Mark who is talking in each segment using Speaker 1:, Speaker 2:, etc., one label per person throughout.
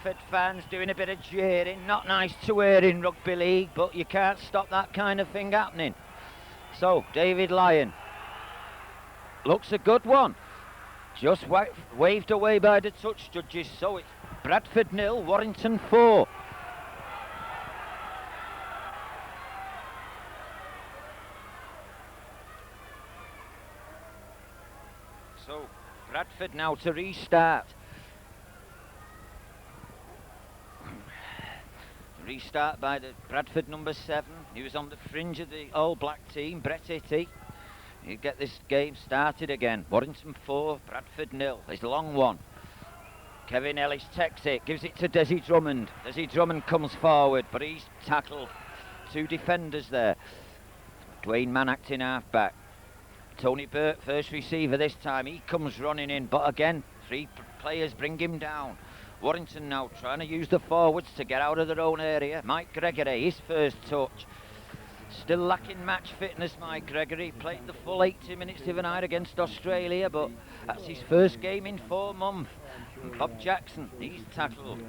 Speaker 1: Bradford fans doing a bit of jeering. Not nice to hear in rugby league, but you can't stop that kind of thing happening. So, David Lyon. Looks a good one. Just waved away by the touch judges. So it's Bradford 0, Warrington 4. So, Bradford now to restart. Restart by the Bradford number 7. He was on the fringe of the all-black team, Brett Itty. You get this game started again. Warrington 4, Bradford 0. It's a long one. Kevin Ellis takes it, gives it to Desi Drummond. Desi Drummond comes forward, but he's tackled 2 defenders there. Dwayne Mann acting half-back. Tony Burt, first receiver this time. He comes running in, but again, 3 players bring him down. Warrington now trying to use the forwards to get out of their own area. Mike Gregory, his first touch. Still lacking match fitness, Mike Gregory. Played the full 80 minutes the other night against Australia, but that's his first game in 4 months. And Bob Jackson, he's tackled.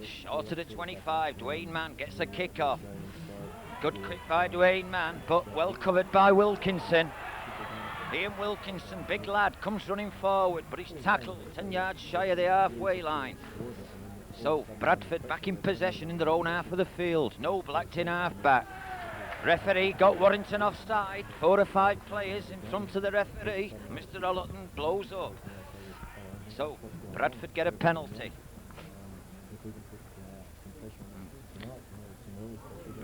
Speaker 1: Short of the 25, Dwayne Mann gets a kick-off. Good kick by Dwayne Mann, but well covered by Wilkinson. Ian Wilkinson, big lad, comes running forward, but he's tackled 10 yards shy of the halfway line. So, Bradford back in possession in their own half of the field. No blacked in half-back. Referee got Warrington offside. 4 or 5 players in front of the referee. Mr. Ollerton blows up. So, Bradford get a penalty.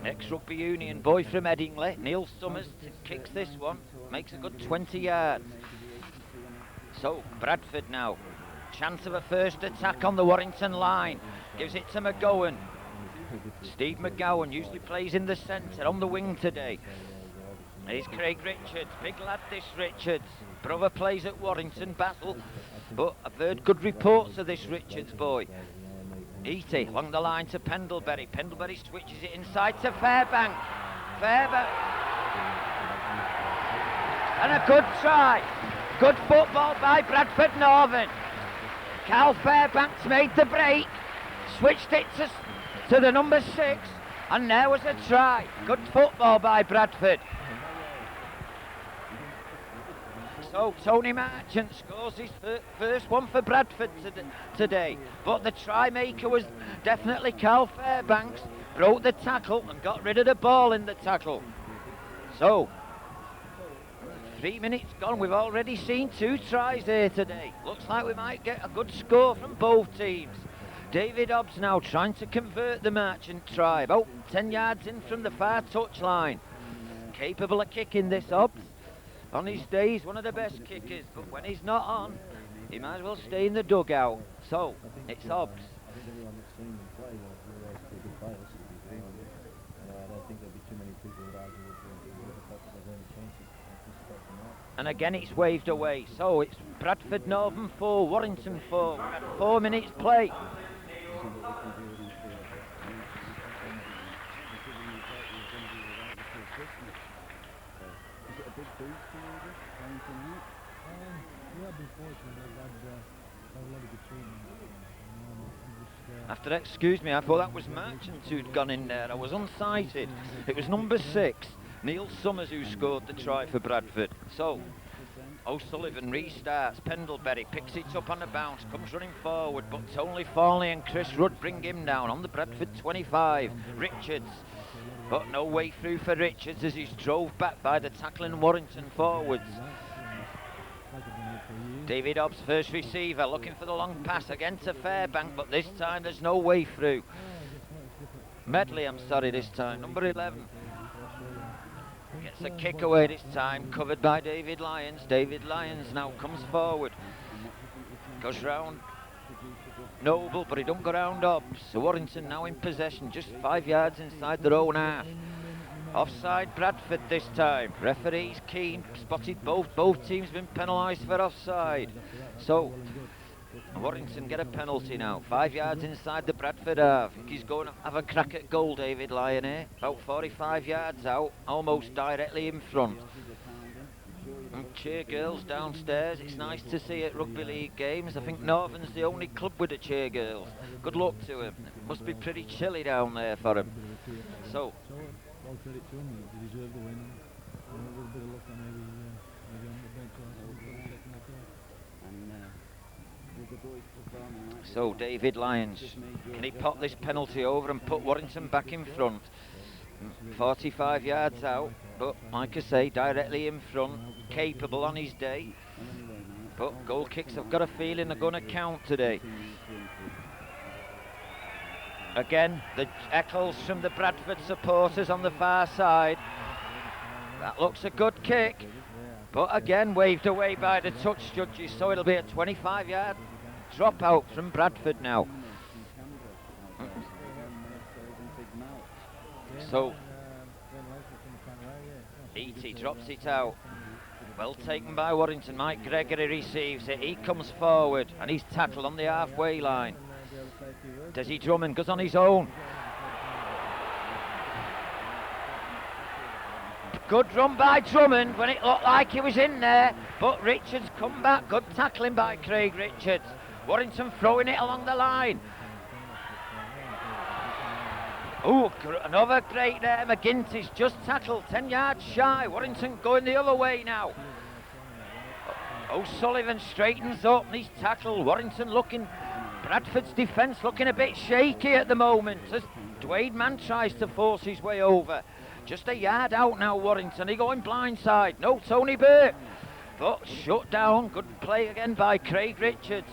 Speaker 1: Ex-rugby union boy from Headingley, Neil Summers, kicks this one. Makes a good 20 yards. So, Bradford now. Chance of a first attack on the Warrington line. Gives it to McGowan. Steve McGowan usually plays in the centre, on the wing today. Here's Craig Richards, big lad this Richards. Brother plays at Warrington, Battle. But I've heard good reports of this Richards boy. Eaty along the line to Pendlebury. Pendlebury switches it inside to Fairbank. Fairbank. And a good try. Good football by Bradford Northern. Carl Fairbanks made the break. Switched it to the number 6. And there was a try. Good football by Bradford. So Tony Marchant scores his first one for Bradford today. But the try maker was definitely Carl Fairbanks. Broke the tackle and got rid of the ball in the tackle. So, 3 minutes gone. We've already seen 2 tries here today. Looks like we might get a good score from both teams. David Hobbs now trying to convert the Marchant try. About 10 yards in from the far touchline. Capable of kicking this Hobbs. On his day, he's one of the best kickers, but when he's not on, he might as well stay in the dugout. So, it's Hobbs. And again, it's waved away. So, it's Bradford Northern 4, Warrington 4. We're at 4 minutes play. After that, excuse me, I thought that was Marchant who'd gone in there. I was unsighted. It was number 6, Neil Summers, who scored the try for Bradford. So, O'Sullivan restarts. Pendlebury picks it up on the bounce, comes running forward, but Tony Forley and Chris Rudd bring him down on the Bradford 25. Richards, but no way through for Richards as he's drove back by the tackling Warrington forwards. David Hobbs, first receiver, looking for the long pass again to Fairbank, but this time there's no way through. Medley, I'm sorry, this time, number 11. Gets a kick away this time, covered by David Lyons. David Lyons now comes forward. Goes round Noble, but he don't go round Hobbs. So Warrington now in possession, just 5 yards inside their own half. Offside Bradford this time. Referee's keen, spotted both teams been penalised for offside. So Warrington get a penalty now. 5 yards inside the Bradford half. I think he's going to have a crack at goal, David Lyon here. About 45 yards out, almost directly in front. And cheer girls downstairs. It's nice to see at rugby league games. I think Northern's the only club with the cheer girls. Good luck to them. It must be pretty chilly down there for them. So,
Speaker 2: all credit to him, he deserved the win. And a little bit of luck and maybe on the bench or second or third.
Speaker 1: So David Lyons, can he pop this penalty over and put Warrington back in front? 45 yards out, but like I say, directly in front, capable on his day. But goal kicks, I've got a feeling, are going to count today. Again, the echoes from the Bradford supporters on the far side. That looks a good kick, but again waved away by the touch judges, so it'll be a 25-yard drop out from Bradford now. So, Eaty drops it out. Well taken by Warrington. Mike Gregory receives it. He comes forward and he's tackled on the halfway line. Desi Drummond goes on his own. Good run by Drummond when it looked like he was in there, but Richards come back. Good tackling by Craig Richards. Warrington throwing it along the line. Oh, another great there. McGinty's just tackled 10 yards shy. Warrington going the other way now. O'Sullivan straightens up and he's tackled. Warrington looking, Bradford's defence looking a bit shaky at the moment as Dwayne Mann tries to force his way over. Just a yard out now, Warrington. He going blindside. No, Tony Burke. But shut down. Good play again by Craig Richards.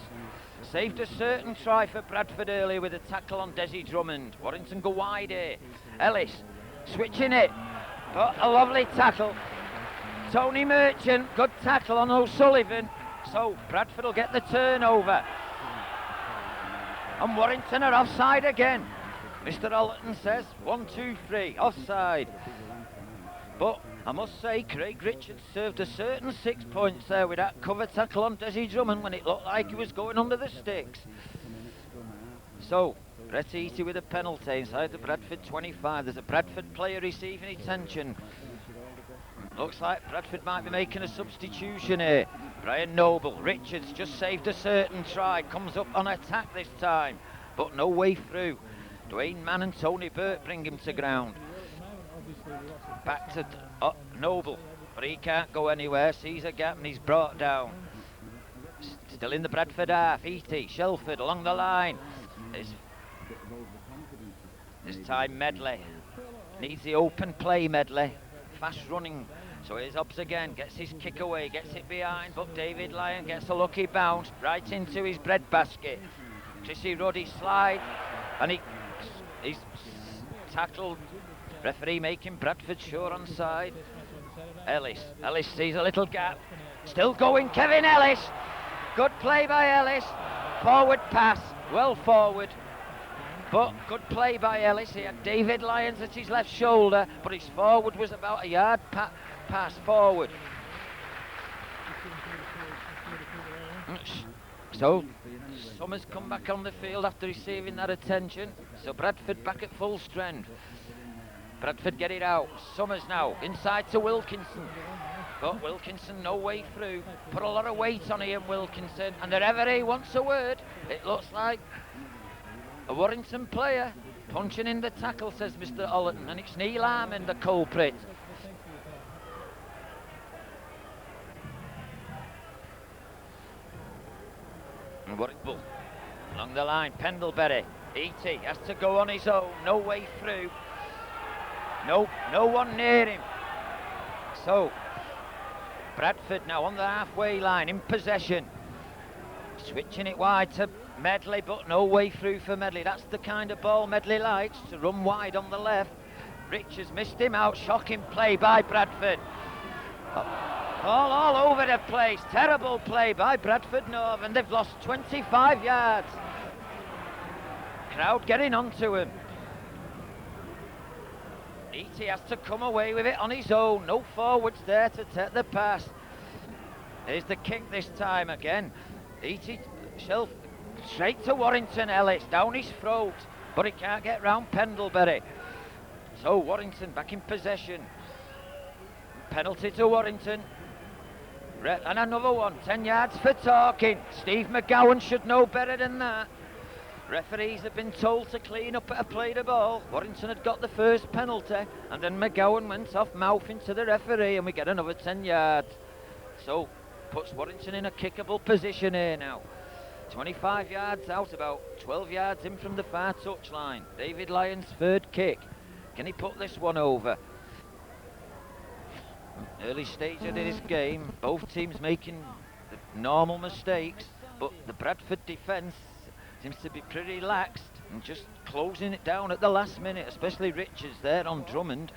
Speaker 1: Saved a certain try for Bradford earlier with a tackle on Desi Drummond. Warrington go wide here. Ellis switching it. But a lovely tackle. Tony Merchant, good tackle on O'Sullivan. So Bradford will get the turnover. And Warrington are offside again. Mr. Ollerton says 1, 2, 3, offside. But I must say, Craig Richards served a certain 6 points there with that cover tackle on Desi Drummond when it looked like he was going under the sticks. So, Brett Eaty with a penalty inside the Bradford 25. There's a Bradford player receiving attention. Looks like Bradford might be making a substitution here. Brian Noble, Richards just saved a certain try, comes up on attack this time, but no way through. Dwayne Mann and Tony Burke bring him to ground. Back to Noble, but he can't go anywhere, sees a gap and he's brought down. Still in the Bradford half, Eaty, Shelford along the line. This time Medley, needs the open play Medley, fast running. So here's Hobbs again, gets his kick away, gets it behind, but David Lyon gets a lucky bounce right into his breadbasket. Chrissy Ruddy slide, and he's tackled. Referee making Bradford sure onside. Ellis sees a little gap. Still going, Kevin Ellis. Good play by Ellis. Forward pass, well forward. But good play by Ellis. He had David Lyons at his left shoulder, but his forward was about a yard pass forward. So Summers come back on the field after receiving that attention. So Bradford back at full strength. Bradford get it out. Summers now inside to Wilkinson. But Wilkinson no way through. Put a lot of weight on Ian Wilkinson. And the referee wants a word. It looks like a Warrington player punching in the tackle, says Mr. Ollerton. And it's Neil Armin, the culprit. And Warrington along the line. Pendlebury. E.T. has to go on his own. No way through. No one near him. So Bradford now on the halfway line in possession. Switching it wide to Medley, but no way through for Medley. That's the kind of ball Medley likes, to run wide on the left. Richards missed him out. Shocking play by Bradford. All over the place. Terrible play by Bradford Northern. They've lost 25 yards. Crowd getting onto him. Eaty has to come away with it on his own. No forwards there to take the pass. Here's the kick this time again. Eaty straight to Warrington. Ellis down his throat, but he can't get round Pendlebury. So Warrington back in possession. Penalty to Warrington. And another one, 10 yards for talking. Steve McGowan should know better than that. Referees have been told to clean up at a play the ball. Warrington had got the first penalty, and then McGowan went off mouthing to the referee, and we get another 10 yards. So, puts Warrington in a kickable position here now. 25 yards out, about 12 yards in from the far touchline. David Lyon's third kick. Can he put this one over? Early stage of this game, both teams making the normal mistakes, but the Bradford defence seems to be pretty relaxed and just closing it down at the last minute, especially Richards there on Drummond.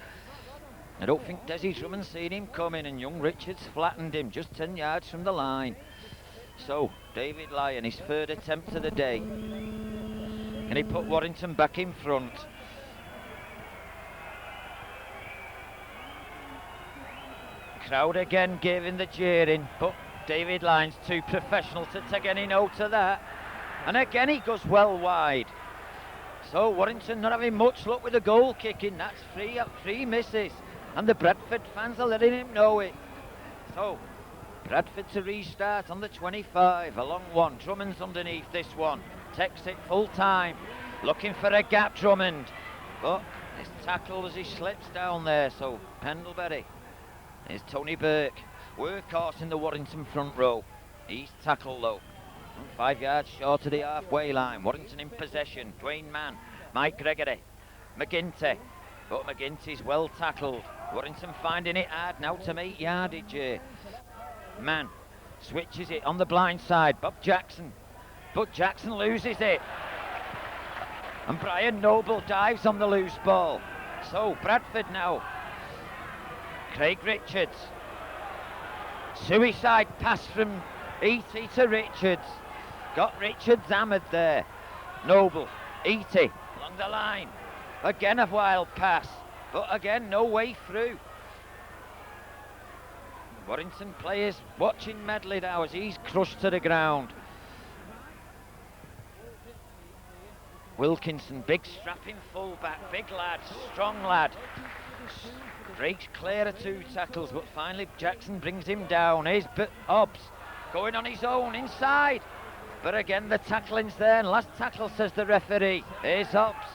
Speaker 1: I don't think Desi Drummond seen him coming, and young Richards flattened him just 10 yards from the line. So, David Lyon, his third attempt of the day. Can he put Warrington back in front? Crowd again giving the jeering, but David Lyon's too professional to take any note of that. And again he goes well wide. So Warrington not having much luck with the goal kicking. That's three misses. And the Bradford fans are letting him know it. So Bradford to restart on the 25. A long one. Drummond's underneath this one. Takes it full time. Looking for a gap, Drummond. But it's tackled as he slips down there. So Pendlebury. Here's Tony Burke. Workhorse in the Warrington front row. He's tackled though. 5 yards short of the halfway line. Warrington in possession. Dwayne Mann. Mike Gregory. McGinty. But McGinty's well tackled. Warrington finding it hard now to make yardage here. Mann switches it on the blind side. Bob Jackson. But Jackson loses it. And Brian Noble dives on the loose ball. So Bradford now. Craig Richards. Suicide pass from E.T. to Richards. Got Richards hammered there. Noble. E.T. along the line. Again a wild pass. But again no way through. Warrington players watching Medley now as he's crushed to the ground. Wilkinson, big strapping fullback, big lad, strong lad. Breaks clear of 2 tackles, but finally Jackson brings him down. Here's Hobbs going on his own inside. But again the tackling's there, and last tackle says the referee. Here's Hobbs.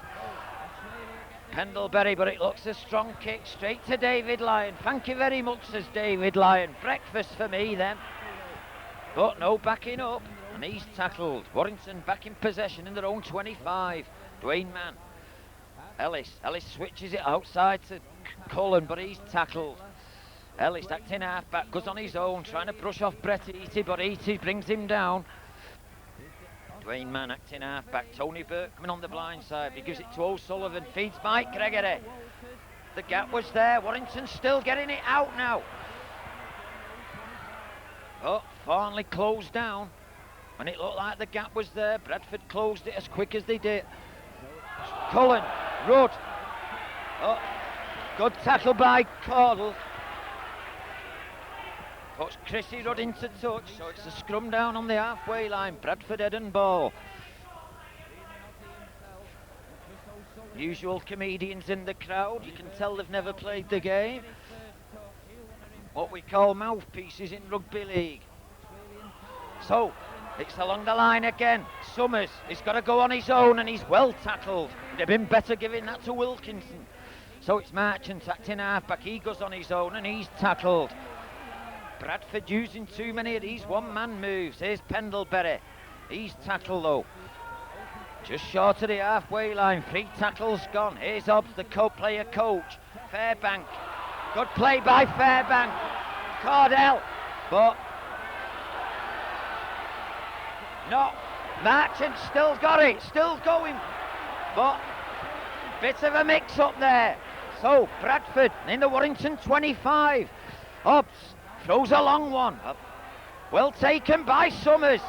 Speaker 1: Pendlebury, but it looks a strong kick straight to David Lyon. Thank you very much, says David Lyon. Breakfast for me then. But no backing up, and he's tackled. Warrington back in possession in their own 25. Dwayne Mann. Ellis switches it outside to Cullen, but he's tackled. Ellis acting half-back, goes on his own, trying to brush off Brett Eaty, but Eaty brings him down. Dwayne Mann acting half-back. Tony Burke coming on the blind side. He gives it to O'Sullivan, feeds Mike Gregory. The gap was there. Warrington still getting it out now. Oh, Farnley closed down. And it looked like the gap was there. Bradford closed it as quick as they did. Cullen, Rudd. Oh, good tackle by Caudle. Puts Chrissy Rudd into touch, so it's a scrum down on the halfway line. Bradford head and ball. Usual comedians in the crowd. You can tell they've never played the game. What we call mouthpieces in rugby league. So, it's along the line again. Summers, he's got to go on his own, and he's well tackled. It'd have been better giving that to Wilkinson. So it's Marchant acting halfback. He goes on his own, and he's tackled. Bradford using too many of these one-man moves. Here's Pendlebury. He's tackled though. Just short of the halfway line. 3 tackles gone. Here's Hobbs, the co-player coach. Fairbank. Good play by Fairbank. Cordell. But no. Marchant still got it. Still going. But bit of a mix-up there. So Bradford in the Warrington 25. Hobbs throws a long one. Well taken by Summers.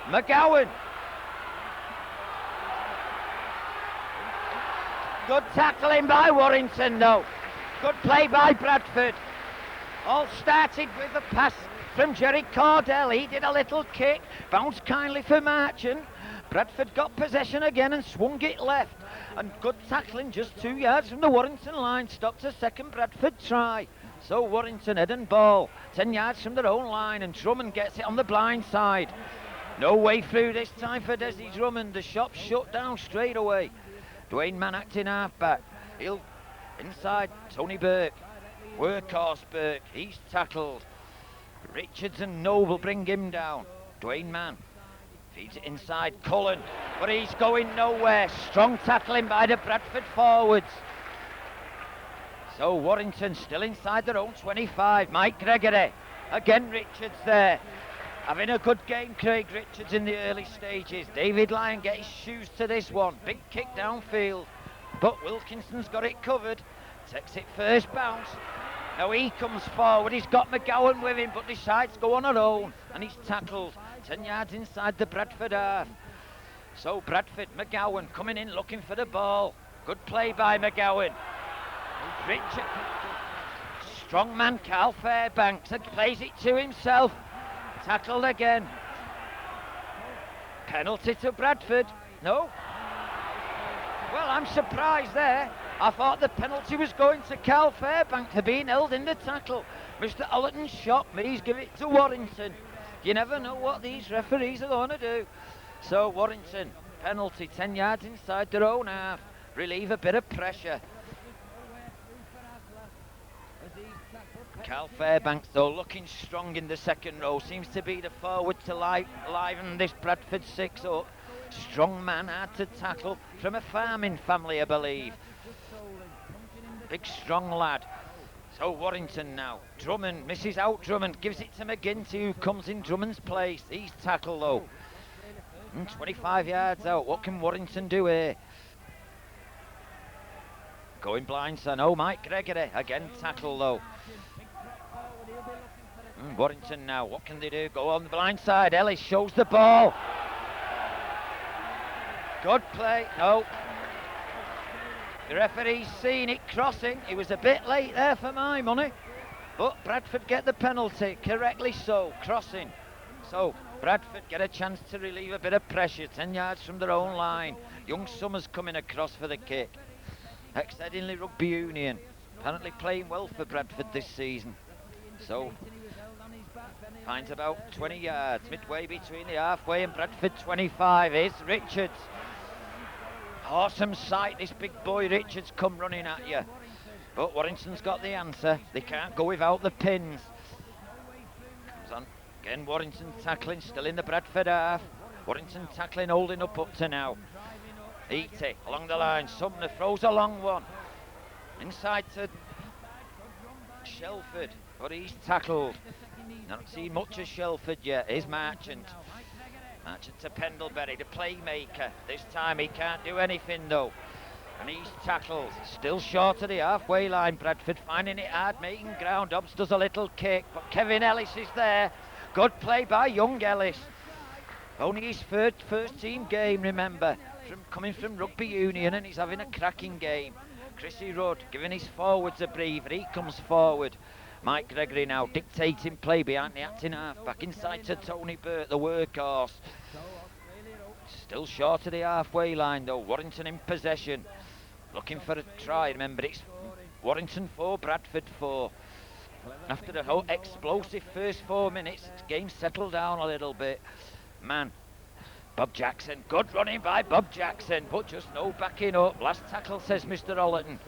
Speaker 1: McGowan. Good tackling by Warrington though. Good play by Bradford. All started with a pass from Jerry Cordell. He did a little kick. Bounced kindly for Marchant. Bradford got possession again and swung it left. And good tackling just 2 yards from the Warrington line. Stopped a second Bradford try. So Warrington head and ball. 10 yards from their own line, and Drummond gets it on the blind side. No way through this time for Desi Drummond. The shop's shut down straight away. Dwayne Mann acting half-back. He'll inside Tony Burke. Workhorse Burke. He's tackled. Richards and Noble bring him down. Dwayne Mann feeds it inside Cullen, but he's going nowhere. Strong tackling by the Bradford forwards. So Warrington still inside their own 25. Mike Gregory. Again Richards there. Having a good game, Craig Richards, in the early stages. David Lyon get his shoes to this one. Big kick downfield, but Wilkinson's got it covered. Takes it first bounce. Now he comes forward. He's got McGowan with him, but decides to go on her own, and he's tackled 10 yards inside the Bradford half. So Bradford, McGowan coming in looking for the ball. Good play by McGowan. Richard, strong man Carl Fairbanks plays it to himself. Tackled again. Penalty to Bradford. No? Well, I'm surprised there. I thought the penalty was going to Carl Fairbanks for being held in the tackle. Mr. Allerton shocked me. He's given it to Warrington. You never know what these referees are going to do. So Warrington, penalty 10 yards inside their own half. Relieve a bit of pressure. Carl Fairbanks, though, looking strong in the second row. Seems to be the forward to liven this Bradford six up. Strong man, hard to tackle, from a farming family, I believe. Big strong lad. So Warrington now. Drummond misses out. Drummond gives it to McGinty, who comes in Drummond's place. He's tackled though. 25 yards out. What can Warrington do here? Going blindside. Oh, Mike Gregory again tackled though. Warrington now. What can they do? Go on the blind side. Ellis shows the ball. Good play. No. The referee's seen it crossing. He was a bit late there for my money. But Bradford get the penalty. Correctly so. Crossing. So Bradford get a chance to relieve a bit of pressure. 10 yards from their own line. Young Summers coming across for the kick. Ex-Headingley Rugby Union. Apparently playing well for Bradford this season. So finds about 20 yards. Midway between the halfway and Bradford 25 is Richards. Awesome sight, this big boy Richards come running at you. But Warrington's got the answer. They can't go without the pins. Comes on. Again, Warrington tackling, still in the Bradford half. Warrington tackling, holding up to now. Eaty along the line. Sumner throws a long one. Inside to Shelford, but he's tackled. Not seen much of Shelford yet. Here's Marchant. Marchant to Pendlebury, the playmaker. This time he can't do anything though. And he's tackled. Still short of the halfway line. Bradford finding it hard, making ground. Hobbs does a little kick, but Kevin Ellis is there. Good play by young Ellis. Only his first team game, remember. Coming from Rugby Union, and he's having a cracking game. Chrissy Rudd giving his forwards a breather. He comes forward. Mike Gregory now dictating play behind the acting half. Back inside to Tony Burt, the workhorse. Still short of the halfway line though. Warrington in possession. Looking for a try. Remember, it's Warrington 4, Bradford 4. After the whole explosive first 4 minutes, the game settled down a little bit. Man, Bob Jackson. Good running by Bob Jackson, but just no backing up. Last tackle, says Mr. Allerton.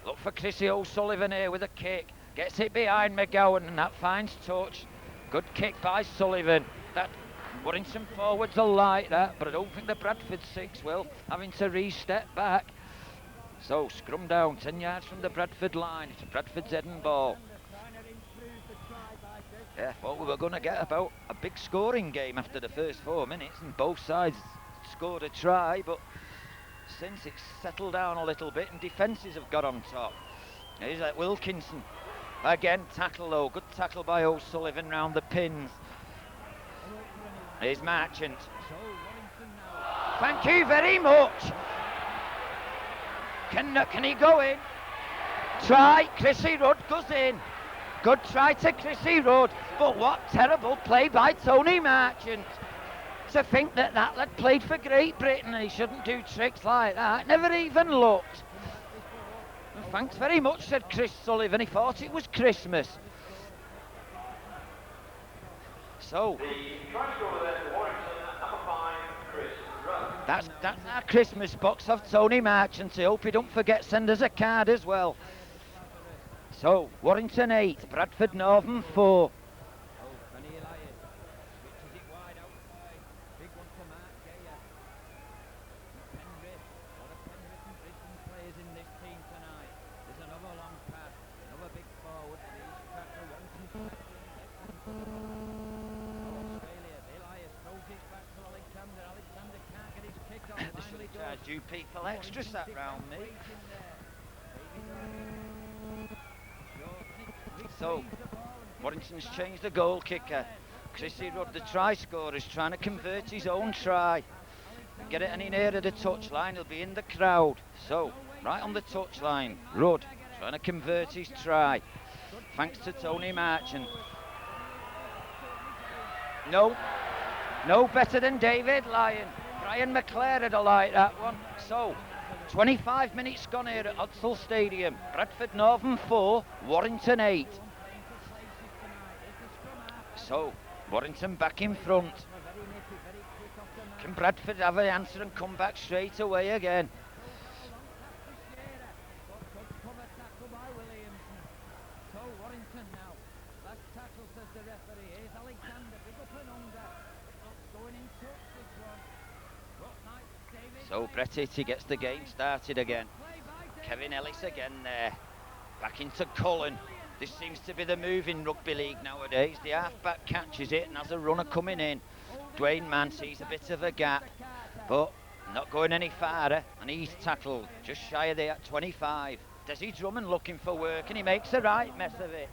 Speaker 1: Look for Chrissy O'Sullivan here with a kick. Gets it behind McGowan, and that finds touch. Good kick by Sullivan. That Warrington forwards will like that, but I don't think the Bradford 6 will. Having to re-step back. So scrum down, 10 yards from the Bradford line. It's Bradford's head and ball. Yeah, thought we were going to get about a big scoring game after the first 4 minutes, and both sides scored a try, but since it's settled down a little bit and defences have got on top. Here's like Wilkinson. Again, tackle though. Good tackle by O'Sullivan round the pins. Here's Marchant. Thank you very much. Can he go in? Try. Chrissy Rudd goes in. Good try to Chrissy Rudd. But what terrible play by Tony Marchant. to think that that lad played for Great Britain and he shouldn't do tricks like that. Never even looked. Thanks very much, said Chris Sullivan. He thought it was Christmas. So, that's our Christmas box of Tony Marchant. I hope he don't forget send us a card as well. So, Warrington 8, Bradford Northern 4. Do people extras that round me. So, Warrington's changed the goal kicker. Chrissy Rudd, the try scorer, is trying to convert his own try. Get it any nearer the touchline, he'll be in the crowd. So, right on the touchline, Rudd trying to convert his try. Thanks to Tony Marchant. No better than David Lyon. Brian McClare had a like that one. So, 25 minutes gone here at Odsal Stadium. Bradford Northern 4, Warrington 8. So, Warrington back in front. Can Bradford have an answer and come back straight away again? So Brett Hitty gets the game started again. Kevin Ellis again there. Back into Cullen. This seems to be the move in rugby league nowadays. The half-back catches it and has a runner coming in. Dwayne Mann sees a bit of a gap, but not going any farther, and he's tackled just shy of the 25. Desi Drummond looking for work, and he makes a right mess of it.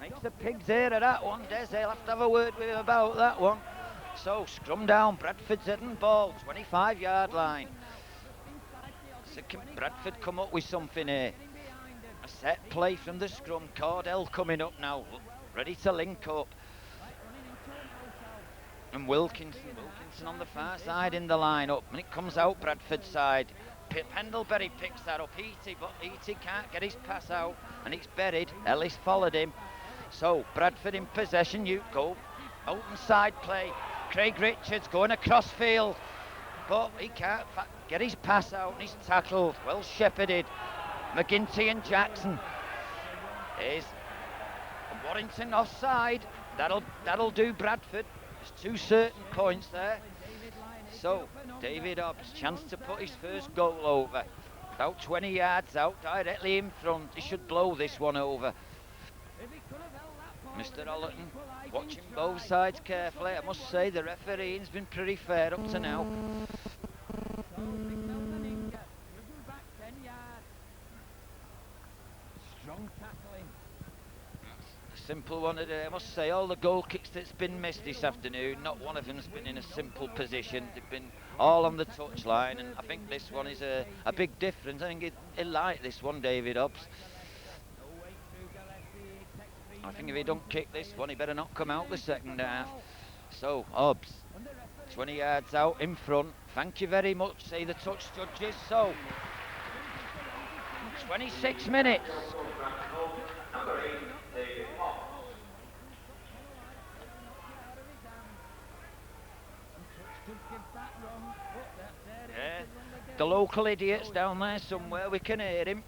Speaker 1: Makes the pigs ear of that one. Des, I'll have to have a word with him about that one. So, scrum down, Bradford's heading ball, 25-yard line. So can Bradford come up with something here? A set play from the scrum. Cordell coming up now, ready to link up. And Wilkinson on the far side in the line-up. And it comes out Bradford side. Pendlebury picks that up, Eaty, but Eaty can't get his pass out. And it's buried. Ellis followed him. So, Bradford in possession, you go. Open side play. Craig Richards going across field, but he can't get his pass out and he's tackled. Well shepherded. McGinty and Jackson. Is Warrington offside. That'll do Bradford. There's 2 certain points there. So David Hobbs, chance to put his first goal over. About 20 yards out, directly in front. He should blow this one over. Mr. Ollerton watching both sides carefully. I must say the refereeing's been pretty fair up to now. Strong tackling. A simple one today. I must say all the goal kicks that's been missed this afternoon, not one of them's been in a simple position. They've been all on the touchline, and I think this one is a big difference. I think he'll like this one, David Hobbs. I think if he don't kick this one, he better not come out the second half. So, Hobbs, 20 yards out in front. Thank you very much, say the touch judges. So, 26 minutes. Yeah, the local idiot's down there somewhere, we can hear him.